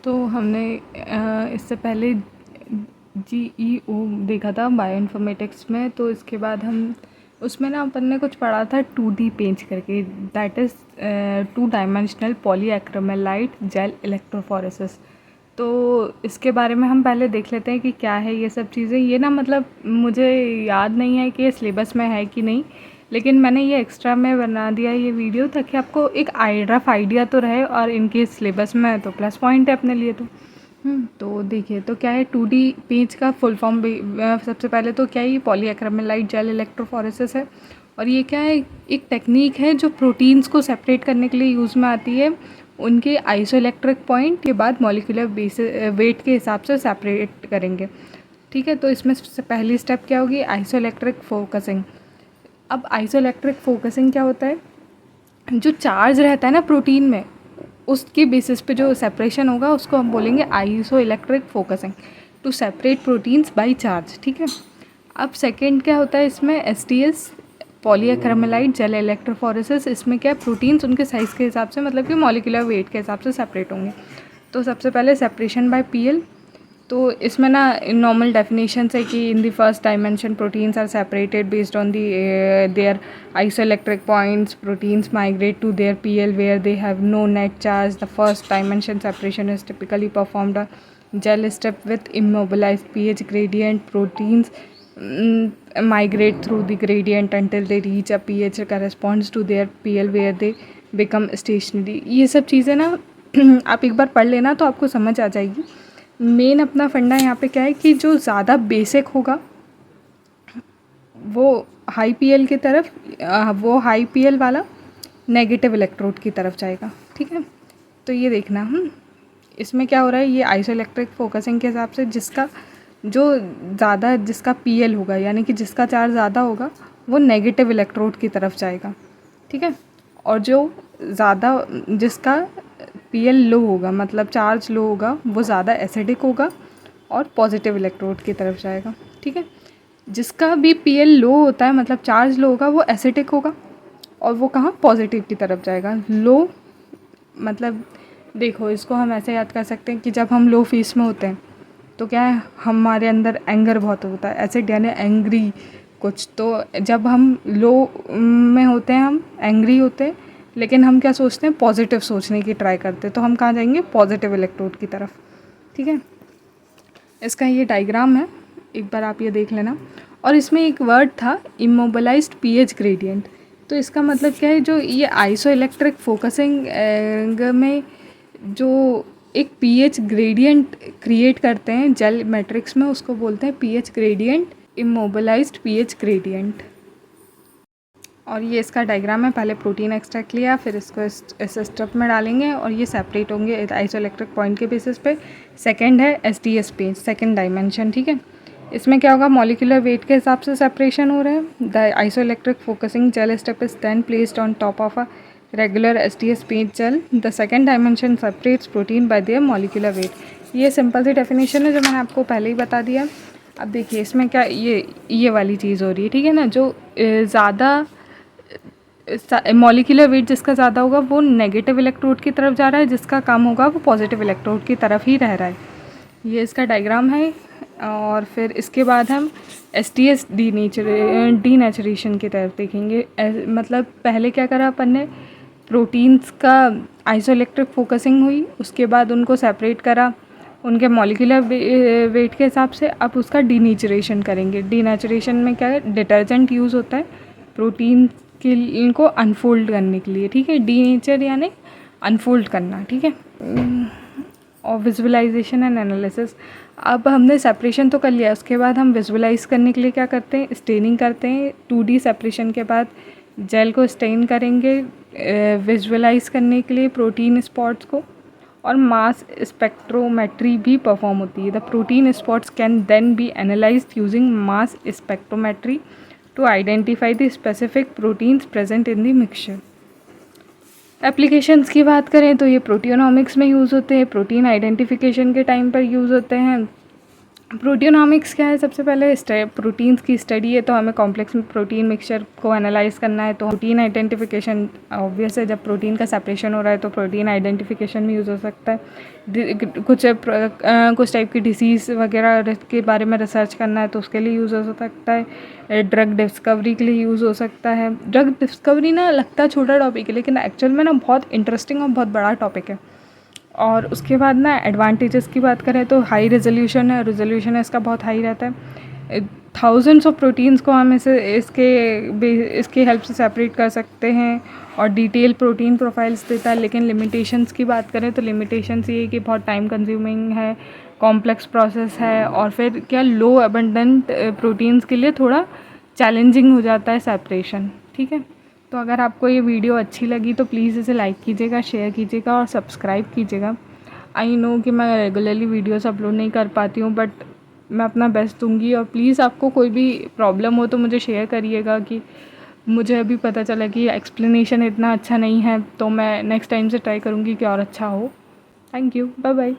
तो हमने इससे पहले GEO देखा था बायो इन्फॉर्मेटिक्स में। तो इसके बाद हम उसमें ना अपन ने कुछ पढ़ा था 2D पेंच करके, that is 2 dimensional polyacrylamide gel electrophoresis. तो इसके बारे में हम पहले देख लेते हैं कि क्या है ये सब चीज़ें। ये ना मतलब मुझे याद नहीं है कि ये सिलेबस में है कि नहीं, लेकिन मैंने ये एक्स्ट्रा में बना दिया ये वीडियो ताकि आपको एक रफ आइडिया तो रहे, और इनके सिलेबस में है तो प्लस पॉइंट है अपने लिए। तो देखिए, तो क्या है 2D पेज का फुल फॉर्म। सबसे पहले तो क्या है, ये पॉलीएक्रिलामाइड जेल इलेक्ट्रोफोरेसिस है, और ये क्या है, एक टेक्निक है जो प्रोटीन्स को सेपरेट करने के लिए यूज़ में आती है। उनके आइसोइलेक्ट्रिक पॉइंट के बाद मॉलिक्यूलर वेट के हिसाब से सेपरेट करेंगे। ठीक है, तो इसमें सबसे पहली स्टेप क्या होगी, आइसोइलेक्ट्रिक फोकसिंग। अब आइसोइलेक्ट्रिक फोकसिंग क्या होता है, जो चार्ज रहता है ना प्रोटीन में, उसके बेसिस पे जो सेपरेशन होगा उसको हम बोलेंगे isoelectric focusing, to separate proteins by charge. ठीक है, अब सेकंड क्या होता है इसमें, STS पॉलीएक्रिलामाइड जेल इलेक्ट्रोफोरेसिस। इसमें क्या है, प्रोटीन्स उनके साइज़ के हिसाब से, मतलब कि मॉलिक्यूलर वेट के हिसाब से सेपरेट होंगे। तो सबसे पहले सेपरेशन बाय PL। तो इसमें ना नॉर्मल डेफिनेशन है कि in the first dimension proteins are separated based on the their isoelectric points. Proteins migrate to their PL where they have no net charge. The first dimension separation is typically performed on gel step with immobilized pH gradient. Proteins migrate through the gradient until they reach a pH corresponds to their PL where they become stationary. ये सब चीज़ें ना आप एक बार पढ़ लेना तो आपको समझ आ जाएगी। मेन अपना फंडा यहाँ पे क्या है कि जो ज़्यादा बेसिक होगा वो हाई PL की तरफ, वो हाई PL वाला नेगेटिव इलेक्ट्रोड की तरफ जाएगा। ठीक है, तो ये देखना इसमें क्या हो रहा है, ये आइसोइलेक्ट्रिक फोकसिंग के हिसाब से जिसका जो ज़्यादा जिसका PL होगा, यानी कि जिसका चार्ज ज़्यादा होगा वो नेगेटिव इलेक्ट्रोड की तरफ जाएगा। ठीक है, और जो ज़्यादा जिसका PL लो होगा, मतलब चार्ज लो होगा, वो ज़्यादा एसिडिक होगा और पॉजिटिव इलेक्ट्रोड की तरफ जाएगा। ठीक है, जिसका भी PL लो होता है, मतलब चार्ज लो होगा, वो एसिडिक होगा और वो कहाँ, पॉजिटिव की तरफ जाएगा। लो मतलब देखो, इसको हम ऐसे याद कर सकते हैं कि जब हम लो फेस में होते हैं तो क्या है, हमारे अंदर एंगर बहुत होता है, एसिड यानी एंग्री कुछ। तो जब हम लो में होते हैं, हम एंग्री होते हैं, लेकिन हम क्या सोचते हैं, पॉजिटिव सोचने की ट्राई करते हैं, तो हम कहाँ जाएंगे, पॉजिटिव इलेक्ट्रोड की तरफ। ठीक है, इसका ये डायग्राम है, एक बार आप ये देख लेना। और इसमें एक वर्ड था इमोबिलाइज्ड pH ग्रेडियंट। तो इसका मतलब क्या है, जो ये आइसोइलेक्ट्रिक फोकसिंग में जो एक pH ग्रेडियंट क्रिएट करते हैं जेल मैट्रिक्स में, उसको बोलते हैं pH gradient, immobilised pH gradient. और ये इसका डायग्राम है, पहले प्रोटीन एक्सट्रैक्ट लिया, फिर इसको इस स्टेप में डालेंगे और ये सेपरेट होंगे आइसोइलेक्ट्रिक पॉइंट के बेसिस पे। सेकंड है STS पेज, सेकंड डायमेंशन। ठीक है, इसमें क्या होगा, मॉलिक्यूलर वेट के हिसाब से सेपरेशन हो रहे हैं। The isoelectric focusing gel step is then placed on top of a regular STS page gel. The second dimension separates protein by their molecular weight. ये सिंपल सी डेफिनेशन है जो मैंने आपको पहले ही बता दिया। अब देखिए इसमें क्या ये वाली चीज़ हो रही है। ठीक है ना, जो ज़्यादा मॉलिक्यूलर वेट जिसका ज़्यादा होगा वो नेगेटिव इलेक्ट्रोड की तरफ जा रहा है, जिसका कम होगा वो पॉजिटिव इलेक्ट्रोड की तरफ ही रह रहा है। ये इसका डायग्राम है। और फिर इसके बाद हम STS डीनेचुरेशन की तरफ देखेंगे। मतलब पहले क्या करा अपन ने, प्रोटीन्स का आइसोइलेक्ट्रिक फोकसिंग हुई, उसके बाद उनको सेपरेट करा उनके मॉलिक्यूलर वेट के हिसाब से। अब उसका डीनेचुरेशन करेंगे। डीनेचुरेशन में क्या है, डिटर्जेंट यूज़ होता है प्रोटीन के इनको अनफोल्ड करने के लिए। ठीक है, डीनेचर यानी अनफोल्ड करना। ठीक है, और विजुअलाइजेशन एंड एनालिसिस। अब हमने सेपरेशन तो कर लिया, उसके बाद हम विजुअलाइज करने के लिए क्या करते हैं, स्टेनिंग करते हैं। 2D सेपरेशन के बाद जेल को स्टेन करेंगे विजुअलाइज करने के लिए प्रोटीन स्पॉट्स को, और मास स्पेक्ट्रोमेट्री भी परफॉर्म होती है। The protein spots can then be analysed using mass spectrometry to identify the specific proteins present in the mixture. Applications की बात करें तो ये प्रोटियोनॉमिक्स में यूज़ होते हैं, प्रोटीन आइडेंटिफिकेशन के टाइम पर यूज़ होते हैं। प्रोटियोनॉमिक्स क्या है? सबसे पहले प्रोटीन्स की स्टडी है, तो हमें कॉम्प्लेक्स प्रोटीन मिक्सचर को एनालाइज करना है। तो प्रोटीन आइडेंटिफिकेशन ऑब्वियस है, जब प्रोटीन का सेपरेशन हो रहा है तो प्रोटीन आइडेंटिफिकेशन में यूज़ हो सकता है। कुछ टाइप की डिसीज़ वगैरह के बारे में रिसर्च करना है तो उसके लिए यूज़ हो सकता है। ड्रग डिस्कवरी के लिए यूज़ हो सकता है। ड्रग डिस्कवरी ना लगता है छोटा टॉपिक है, लेकिन एक्चुअल में ना बहुत इंटरेस्टिंग और बहुत बड़ा टॉपिक है। और उसके बाद ना एडवांटेजेस की बात करें तो हाई रेजोल्यूशन है, रेजोल्यूशन इसका बहुत हाई रहता है। थाउजेंड्स ऑफ प्रोटीन्स को हम इसके हेल्प से सेपरेट कर सकते हैं और डिटेल प्रोटीन प्रोफाइल्स देता है। लेकिन लिमिटेशंस की बात करें तो लिमिटेशंस ये है कि बहुत टाइम कंज्यूमिंग है, कॉम्प्लेक्स प्रोसेस है, और फिर क्या लो अबंडेंट प्रोटीन्स के लिए थोड़ा चैलेंजिंग हो जाता है सेपरेशन। ठीक है, तो अगर आपको ये वीडियो अच्छी लगी तो प्लीज़ इसे लाइक कीजिएगा, शेयर कीजिएगा और सब्सक्राइब कीजिएगा। आई नो कि मैं रेगुलरली वीडियोस अपलोड नहीं कर पाती हूँ, बट मैं अपना बेस्ट दूँगी। और प्लीज़ आपको कोई भी प्रॉब्लम हो तो मुझे शेयर करिएगा, कि मुझे अभी पता चला कि एक्सप्लेनेशन इतना अच्छा नहीं है, तो मैं नेक्स्ट टाइम से ट्राई करूँगी कि और अच्छा हो। Thank you, bye bye.